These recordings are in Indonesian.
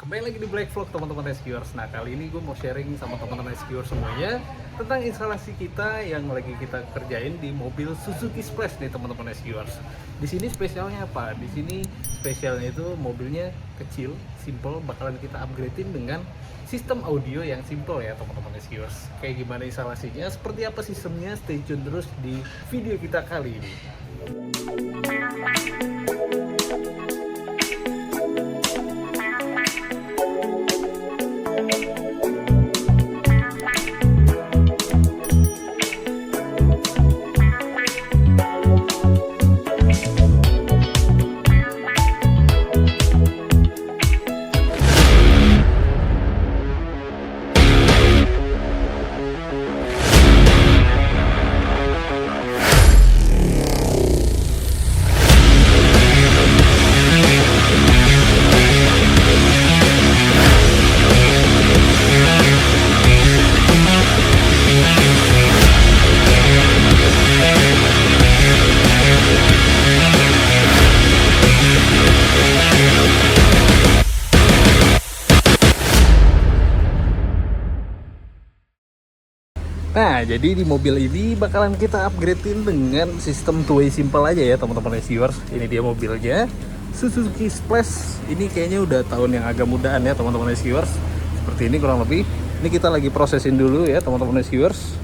Kembali lagi di Black Vlog teman-teman rescuers. Nah kali ini gue mau sharing sama teman-teman rescuers semuanya tentang instalasi kita yang lagi kita kerjain di mobil Suzuki Splash nih teman-teman rescuers. Di sini spesialnya apa? Di sini spesialnya itu mobilnya kecil, simple, bakalan kita upgradein dengan sistem audio yang simple ya teman-teman rescuers. Kayak gimana instalasinya, seperti apa sistemnya, stay tune terus di video kita kali ini. Nah, jadi di mobil ini bakalan kita upgradein dengan sistem two-way simple aja ya teman-teman reviewers. Ini dia mobilnya, Suzuki Splash. Ini kayaknya udah tahun yang agak mudaan ya teman-teman reviewers. Seperti ini kurang lebih. Ini kita lagi prosesin dulu ya teman-teman reviewers.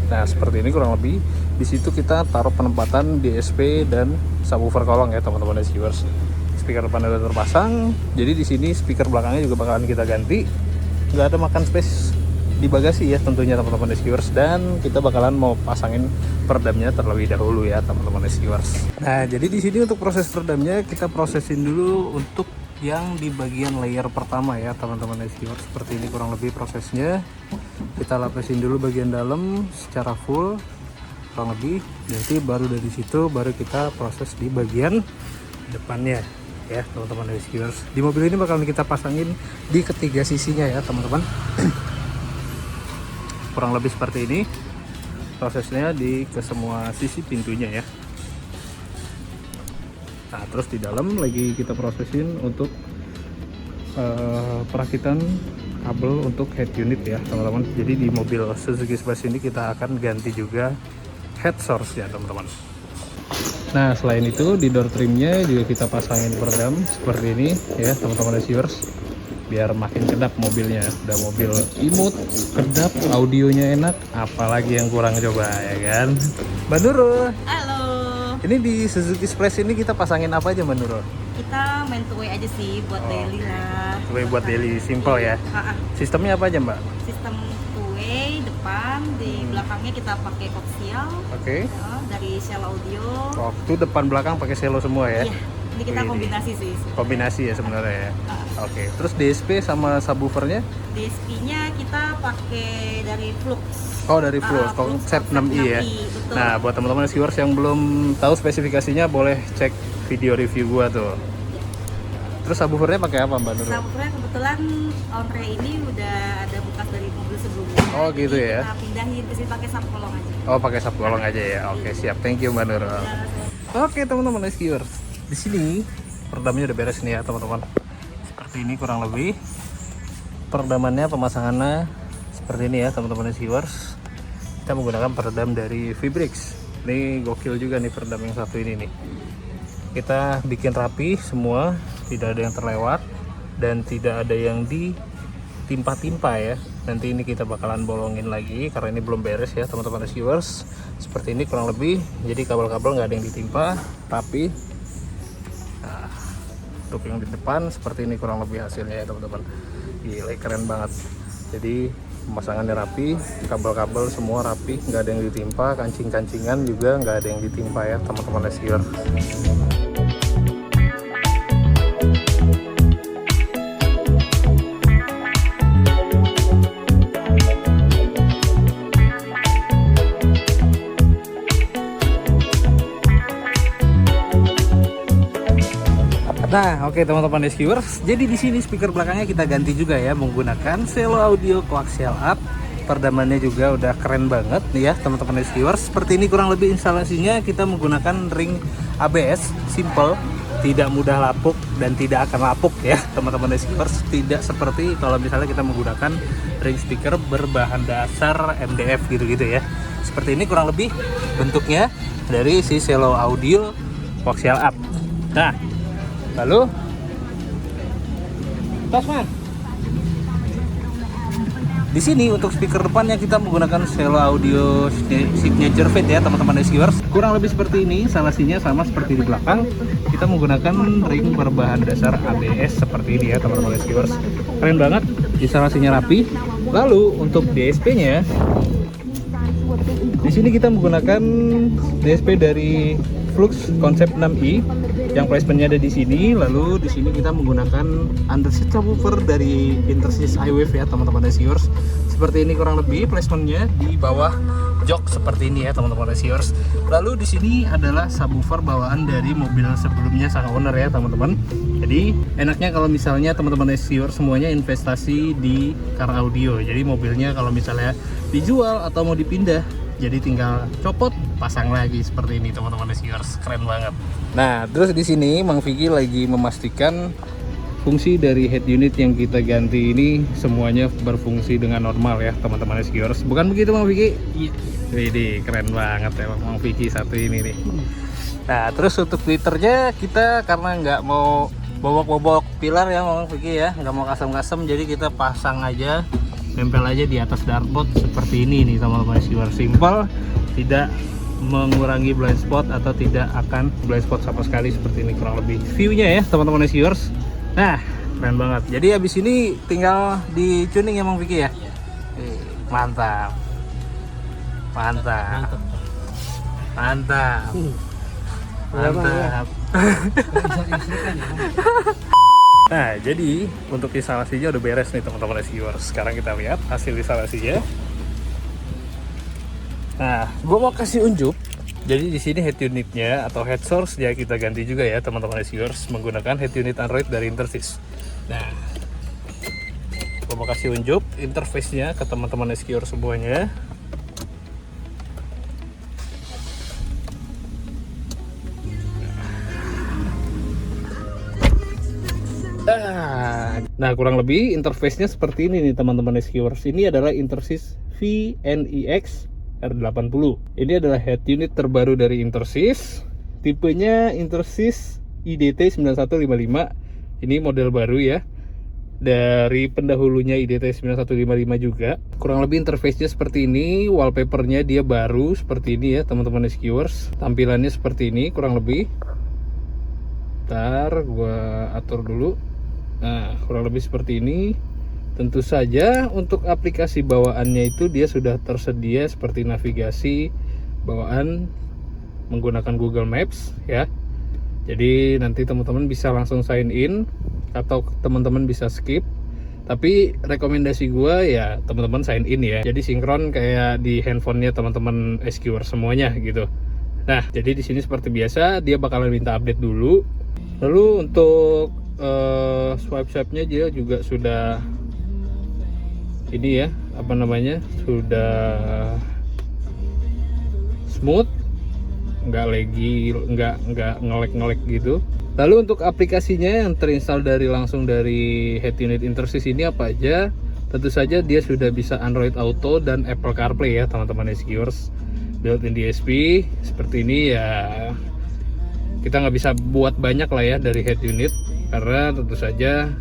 Nah, seperti ini kurang lebih. Di situ kita taruh penempatan DSP dan subwoofer kolong ya teman-teman reviewers. Speaker depan udah terpasang. Jadi di sini speaker belakangnya juga bakalan kita ganti. Nggak ada makan space di bagasi ya tentunya teman-teman reviewers, dan kita bakalan mau pasangin peredamnya terlebih dahulu ya teman-teman reviewers. Nah, jadi di sini untuk proses peredamnya kita prosesin dulu untuk yang di bagian layer pertama ya teman-teman reviewers. Seperti ini kurang lebih prosesnya. Kita lapisin dulu bagian dalam secara full kurang lebih, nanti baru dari situ baru kita proses di bagian depannya ya teman-teman reviewers. Di mobil ini bakalan kita pasangin di ketiga sisinya ya teman-teman. Kurang lebih seperti ini prosesnya di ke semua sisi pintunya ya. Nah, terus di dalam lagi kita prosesin untuk perakitan kabel untuk head unit ya teman-teman. Jadi di mobil Suzuki Splash ini kita akan ganti juga head source ya teman-teman. Nah, selain itu di door trimnya juga kita pasangin peredam seperti ini ya teman-teman reviewers, biar makin kedap mobilnya. Udah mobil imut, kedap, audionya enak, apalagi yang kurang coba ya kan. Mbak Nurul, Halo. ini di Suzuki Splash ini kita pasangin apa aja Mbak Nurul? Kita main two way aja sih buat daily lah. Two way buat daily, simple ya. Sistemnya apa aja Mbak? Sistem two way depan, di belakangnya kita pakai koaksial. Oke. Dari Shell Audio. Waktu depan belakang pakai selo semua ya? Iya. Ini kita kombinasi sih. Kombinasi ya sebenarnya ya. Oke. Terus DSP sama subwoofernya? DSP-nya kita pakai dari Flux. Oh, dari Flux, konsep 6i ya. Betul. Nah, buat teman-teman viewers yang belum tahu spesifikasinya boleh cek video review gua tuh. Terus subwoofernya pakai apa Mbak Nurul? Subwoofernya kebetulan on-ray ini udah ada bekas dari mobil sebelumnya. Oh gitu jadi ya. Kita pindahin ke sini pakai sub kolong aja. Oh, pakai sub kolong aja ya. Oke, siap. Thank you Mbak Nurul. Oke teman-teman viewers, di sini peredamnya udah beres nih ya teman-teman. Seperti ini kurang lebih. Peredamannya, pemasangannya seperti ini ya teman-teman viewers. Kita menggunakan peredam dari Vibrix. Ini gokil juga nih peredam yang satu ini nih. Kita bikin rapi semua, tidak ada yang terlewat dan tidak ada yang ditimpa-timpa ya. Nanti ini kita bakalan bolongin lagi karena ini belum beres ya teman-teman viewers. Seperti ini kurang lebih. Jadi kabel-kabel nggak ada yang ditimpa, rapi. Nah, untuk yang di depan seperti ini kurang lebih hasilnya ya teman-teman. Gila, keren banget. Jadi pemasangannya rapi, kabel-kabel semua rapi, nggak ada yang ditimpa, kancing-kancingan juga nggak ada yang ditimpa ya teman-teman reviewers. Nah, oke teman-teman reviewers, jadi di sini speaker belakangnya kita ganti juga ya menggunakan Selo Audio Coaxial Up. Peredamannya juga udah keren banget nih ya teman-teman reviewers. Seperti ini kurang lebih instalasinya, kita menggunakan ring ABS simple tidak mudah lapuk dan tidak akan lapuk ya teman-teman reviewers. Tidak seperti kalau misalnya kita menggunakan ring speaker berbahan dasar MDF gitu-gitu ya. Seperti ini kurang lebih bentuknya dari si Selo Audio Coaxial Up. Nah, lalu Tasman. Di sini untuk speaker depannya kita menggunakan Selo Audio Signature Fit ya teman-teman reviewers. Kurang lebih seperti ini, instalasinya sama seperti di belakang. Kita menggunakan ring berbahan dasar ABS seperti ini ya teman-teman reviewers. Keren banget, instalasinya rapi. Lalu untuk DSP-nya, di sini kita menggunakan DSP dari Flux Concept 6i yang placementnya ada di sini. Lalu di sini kita menggunakan underseat subwoofer dari Intersys iWave ya teman-teman reviewers. Seperti ini kurang lebih placementnya di bawah jok seperti ini ya teman-teman reviewers. Lalu di sini adalah subwoofer bawaan dari mobil sebelumnya sang owner ya teman-teman. Jadi enaknya kalau misalnya teman-teman reviewers semuanya investasi di car audio. Jadi mobilnya kalau misalnya dijual atau mau dipindah, jadi tinggal copot, pasang lagi seperti ini teman-teman reviewers. Keren banget. Nah, terus di sini Mang Vicky lagi memastikan fungsi dari head unit yang kita ganti ini semuanya berfungsi dengan normal ya teman-teman reviewers. Bukan begitu Mang Vicky? Iya. Widih, keren banget ya Mang Vicky satu ini nih. Nah, terus untuk twitternya kita karena nggak mau bobok-bobok pilar ya Mang Vicky ya, nggak mau kasem-kasem, jadi kita pasang aja, nempel aja di atas dartboard seperti ini nih teman-teman reviewers. Simple, tidak mengurangi blind spot atau tidak akan blind spot sama sekali seperti ini kurang lebih view-nya ya teman-teman reviewers. Nah, keren banget. Jadi habis ini tinggal di tuning ya Mang Vicky ya. Mantap. Mantap. Mantap. Mantap. Nah, jadi untuk instalasinya udah beres nih teman-teman reviewers. Sekarang kita lihat hasil instalasinya. Nah, gua mau kasih unjuk. Jadi di sini head unitnya atau head source ya kita ganti juga ya teman-teman reviewers menggunakan head unit Android dari Intersys. Nah, gua mau kasih unjuk interface-nya ke teman-teman reviewers semuanya. Nah, kurang lebih interface-nya seperti ini nih teman-teman reviewers. Ini adalah Intersys VNEX R80. Ini adalah head unit terbaru dari Intersys. Tipenya Intersys IDT 9155. Ini model baru ya. Dari pendahulunya IDT 9155 juga. Kurang lebih interface-nya seperti ini. Wallpaper-nya dia baru seperti ini ya teman-teman reviewers. Tampilannya seperti ini kurang lebih. Ntar gua atur dulu. Nah, kurang lebih seperti ini. Tentu saja untuk aplikasi bawaannya itu dia sudah tersedia seperti navigasi bawaan menggunakan Google Maps ya. Jadi nanti teman-teman bisa langsung sign in atau teman-teman bisa skip. Tapi rekomendasi gua ya teman-teman sign in ya. Jadi sinkron kayak di handphonenya teman-teman SQer semuanya gitu. Nah, jadi di sini seperti biasa dia bakalan minta update dulu. Lalu untuk swipe-nya dia juga sudah ini ya, apa namanya, sudah smooth, nggak lagi nggak ngelek gitu. Lalu untuk aplikasinya yang terinstall langsung dari head unit Intersys ini apa aja? Tentu saja dia sudah bisa Android Auto dan Apple CarPlay ya teman-teman reviewers. Built-in DSP seperti ini ya, kita nggak bisa buat banyak lah ya dari head unit karena tentu saja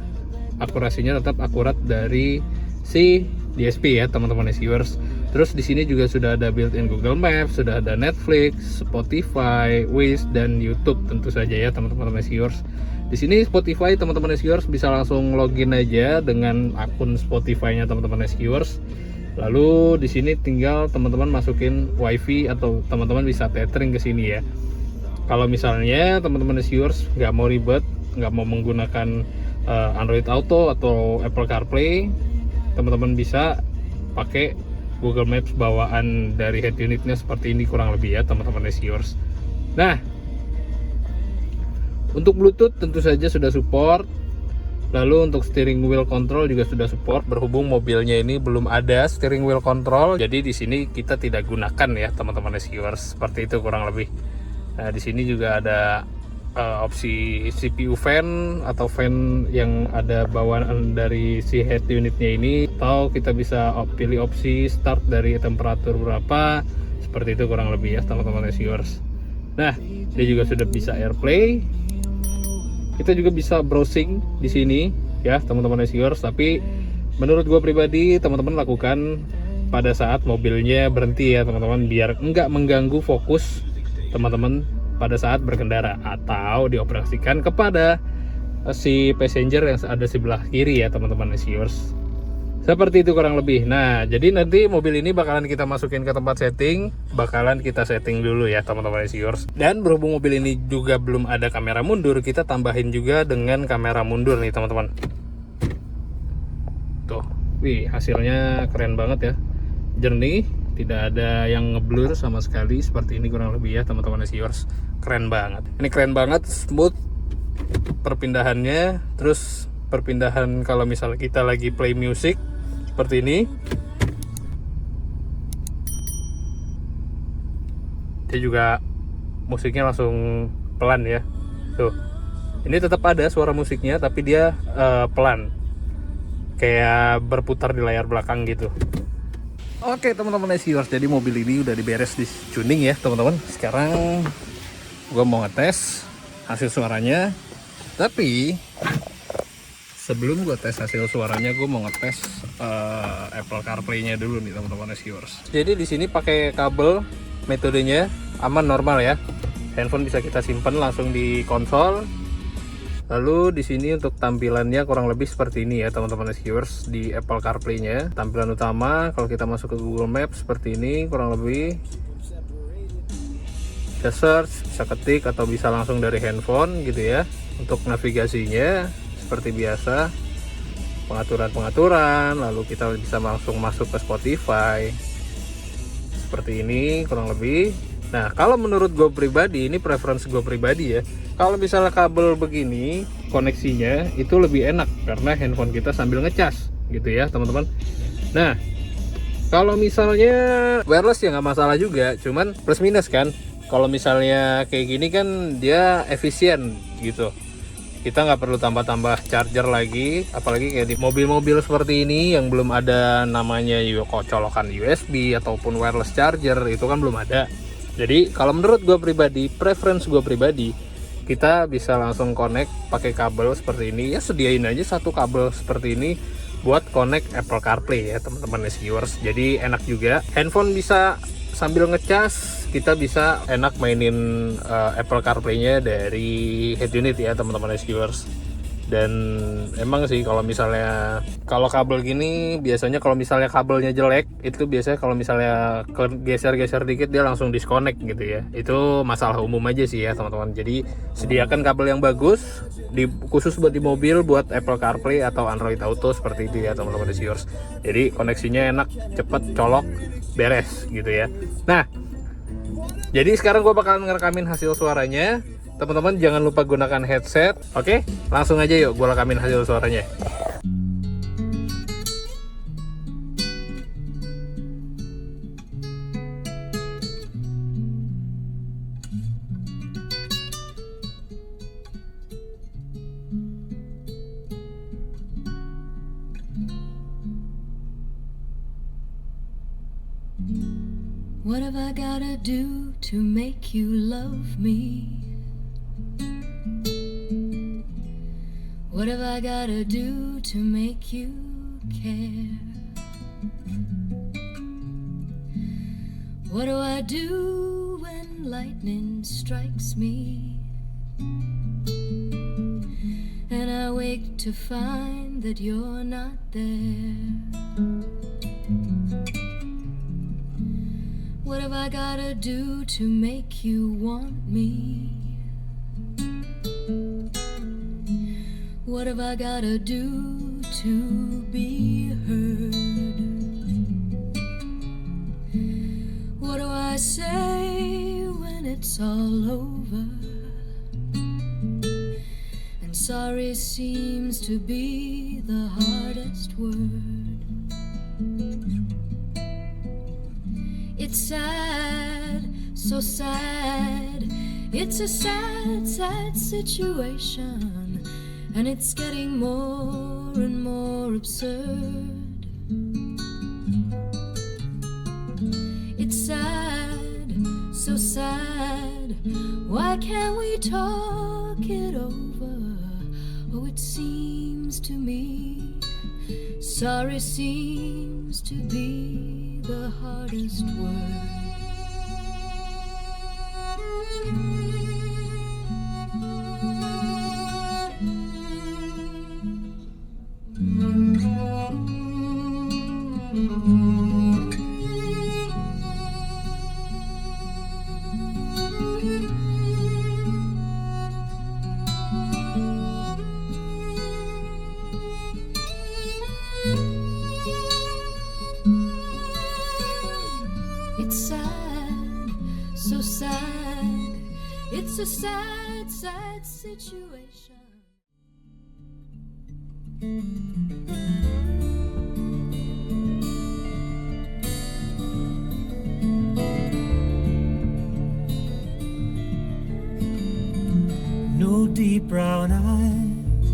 akurasinya tetap akurat dari si DSP ya teman-teman reviewers. Terus di sini juga sudah ada built-in Google Maps, sudah ada Netflix, Spotify, Waze dan YouTube tentu saja ya teman-teman reviewers. Di sini Spotify teman-teman reviewers bisa langsung login aja dengan akun Spotify-nya teman-teman reviewers. Lalu di sini tinggal teman-teman masukin WiFi atau teman-teman bisa tethering ke sini ya. Kalau misalnya teman-teman reviewers nggak mau ribet, nggak mau menggunakan Android Auto atau Apple CarPlay, teman-teman bisa pakai Google Maps bawaan dari head unitnya seperti ini kurang lebih ya teman-teman reviewers. Nah, untuk Bluetooth tentu saja sudah support. Lalu untuk steering wheel control juga sudah support. Berhubung mobilnya ini belum ada steering wheel control, jadi di sini kita tidak gunakan ya teman-teman reviewers. Seperti itu kurang lebih. Nah, di sini juga ada opsi CPU fan atau fan yang ada bawaan dari si head unitnya ini, atau kita bisa pilih opsi start dari temperatur berapa, seperti itu kurang lebih ya teman-teman viewers. Nah, dia juga sudah bisa AirPlay. Kita juga bisa browsing di sini ya teman-teman viewers, tapi menurut gue pribadi teman-teman lakukan pada saat mobilnya berhenti ya teman-teman, biar enggak mengganggu fokus teman-teman pada saat berkendara, atau dioperasikan kepada si passenger yang ada sebelah kiri ya teman-teman viewers. Seperti itu kurang lebih. Nah, jadi nanti mobil ini bakalan kita masukin ke tempat setting, bakalan kita setting dulu ya teman-teman viewers. Dan berhubung mobil ini juga belum ada kamera mundur, kita tambahin juga dengan kamera mundur nih teman-teman. Tuh, wih, hasilnya keren banget ya, jernih, tidak ada yang ngeblur sama sekali. Seperti ini kurang lebih ya teman-teman viewers. Keren banget, ini keren banget, smooth perpindahannya. Terus perpindahan kalau misalnya kita lagi play music seperti ini, dia juga musiknya langsung pelan ya. Tuh, ini tetap ada suara musiknya tapi dia pelan, kayak berputar di layar belakang gitu. Oke teman-teman viewers, jadi mobil ini udah diberes di tuning ya teman-teman. Sekarang gue mau ngetes hasil suaranya, tapi sebelum gue tes hasil suaranya, gue mau ngetes Apple CarPlay-nya dulu nih teman-teman viewers. Jadi di sini pakai kabel, metodenya aman, normal ya. Handphone bisa kita simpan langsung di konsol. Lalu di sini untuk tampilannya kurang lebih seperti ini ya teman-teman viewers di Apple CarPlay-nya. Tampilan utama kalau kita masuk ke Google Maps seperti ini kurang lebih. Bisa search, bisa ketik, atau bisa langsung dari handphone gitu ya. Untuk navigasinya seperti biasa, pengaturan-pengaturan, lalu kita bisa langsung masuk ke Spotify seperti ini kurang lebih. Nah, kalau menurut gue pribadi, ini preference gue pribadi ya, kalau misalnya kabel begini koneksinya itu lebih enak karena handphone kita sambil ngecas gitu ya teman-teman. Nah, kalau misalnya wireless ya nggak masalah juga, cuman plus minus kan. Kalau misalnya kayak gini kan dia efisien gitu, kita nggak perlu tambah-tambah charger lagi, apalagi kayak di mobil-mobil seperti ini yang belum ada namanya colokan USB ataupun wireless charger, itu kan belum ada. Jadi kalau menurut gue pribadi, preference gue pribadi, kita bisa langsung connect pakai kabel seperti ini ya. Sediain aja satu kabel seperti ini buat connect Apple CarPlay ya teman-teman viewers. Jadi enak juga, handphone bisa sambil ngecas, kita bisa enak mainin Apple CarPlay-nya dari head unit ya teman-teman viewers. Dan emang sih kalau misalnya kabel gini, biasanya kalau misalnya kabelnya jelek, itu biasanya kalau misalnya geser-geser dikit dia langsung disconnect gitu ya. Itu masalah umum aja sih ya teman-teman. Jadi sediakan kabel yang bagus khusus buat di mobil, buat Apple CarPlay atau Android Auto seperti itu ya teman-teman viewers. Jadi koneksinya enak, cepet, colok, beres gitu ya. Nah, jadi sekarang gue bakalan ngerekamin hasil suaranya. Teman-teman jangan lupa gunakan headset. Oke, langsung aja yuk gue rekamin hasil suaranya. What have I gotta do to make you love me? What have I gotta do to make you care? What do I do when lightning strikes me? And I wake to find that you're not there. What have I gotta do to make you want me? What have I gotta do to be heard? What do I say when it's all over? And sorry seems to be the hardest word. It's sad, so sad. It's a sad, sad situation, and it's getting more and more absurd. It's sad, so sad. Why can't we talk it over? Oh, it seems to me sorry seems to be the hardest word. It's sad, so sad. It's a sad, sad situation. No deep brown eyes,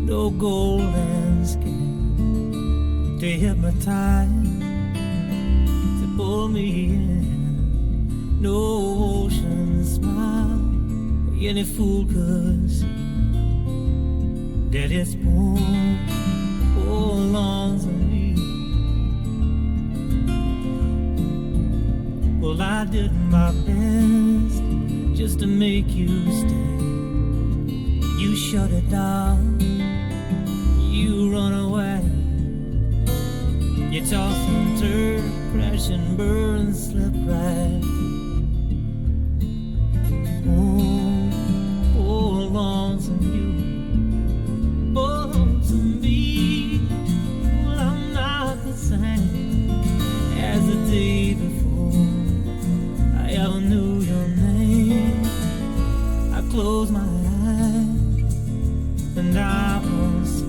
no golden skin to hypnotize, to pull me in. No ocean smile, any fool could see that it's belongs to me. Well, I did my best just to make you stay. You shut it down, you run away. You toss and turn, crash and burn, slip right through. Belongs to you, belongs to me. Well, I'm not the same as the day before I ever knew your name. I close my eyes and I won't see.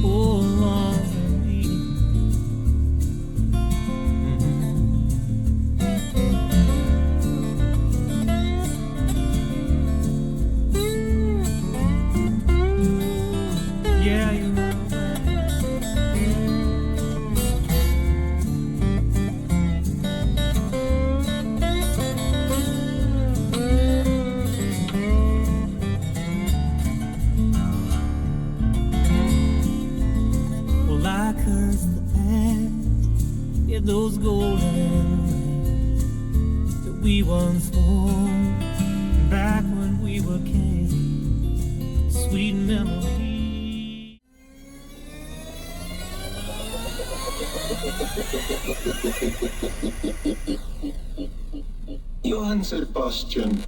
Belongs to me. Yeah, you know. Well, I curse the past, yeah, those golden rays that we once wore back when we were kids. Sweet memories. Johann Sebastian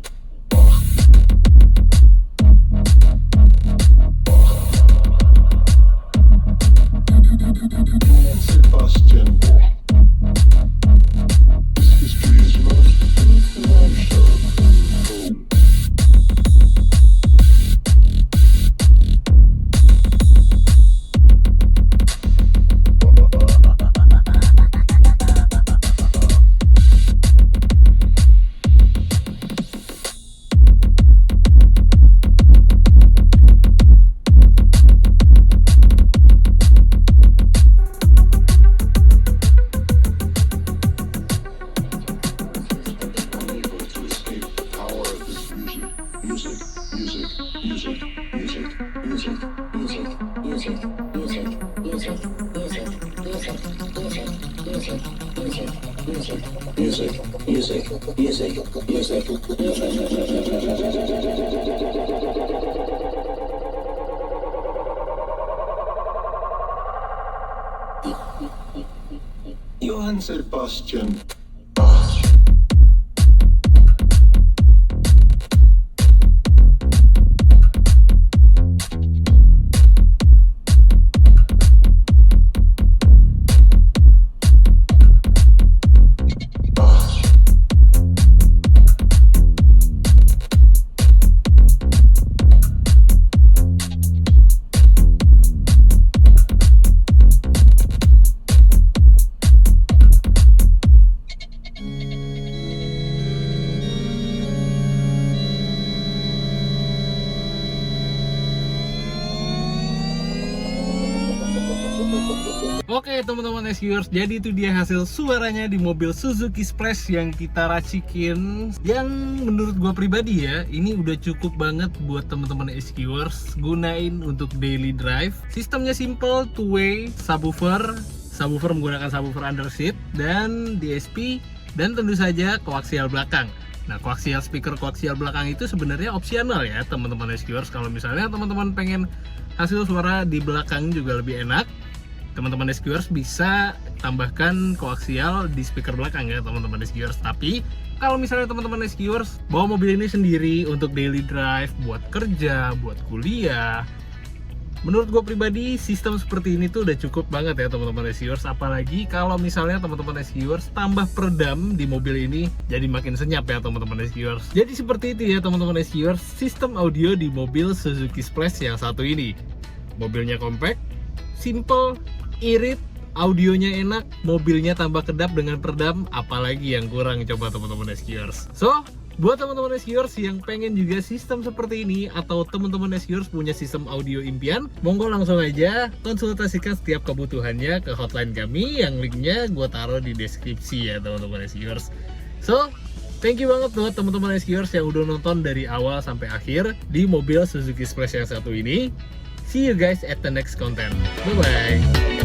Johann Sebastian This history is lost Johann Sebastian Oke teman-teman SQers, jadi itu dia hasil suaranya di mobil Suzuki Splash yang kita racikin. Yang menurut gua pribadi ya, ini udah cukup banget buat teman-teman SQers gunain untuk daily drive. Sistemnya simple, two-way, subwoofer menggunakan subwoofer underseat, dan DSP, dan tentu saja koaksial belakang. Nah, speaker koaksial belakang itu sebenarnya opsional ya teman-teman SQers. Kalau misalnya teman-teman pengen hasil suara di belakang juga lebih enak, teman-teman SQers bisa tambahkan koaksial di speaker belakang ya teman-teman SQers. Tapi kalau misalnya teman-teman SQers bawa mobil ini sendiri untuk daily drive, buat kerja, buat kuliah, menurut gue pribadi sistem seperti ini tuh udah cukup banget ya teman-teman SQers. Apalagi kalau misalnya teman-teman SQers tambah peredam di mobil ini, jadi makin senyap ya teman-teman SQers. Jadi seperti itu ya teman-teman SQers, sistem audio di mobil Suzuki Splash yang satu ini. Mobilnya compact, simple, irit, audionya enak, mobilnya tambah kedap dengan peredam, apalagi yang kurang coba teman-teman SQers. So, buat teman-teman SQers yang pengen juga sistem seperti ini, atau teman-teman SQers punya sistem audio impian, monggo langsung aja konsultasikan setiap kebutuhannya ke hotline kami yang linknya gue taruh di deskripsi ya teman-teman SQers. So, thank you banget buat teman-teman SQers yang udah nonton dari awal sampai akhir di mobil Suzuki Splash yang satu ini. See you guys at the next content. Bye-bye.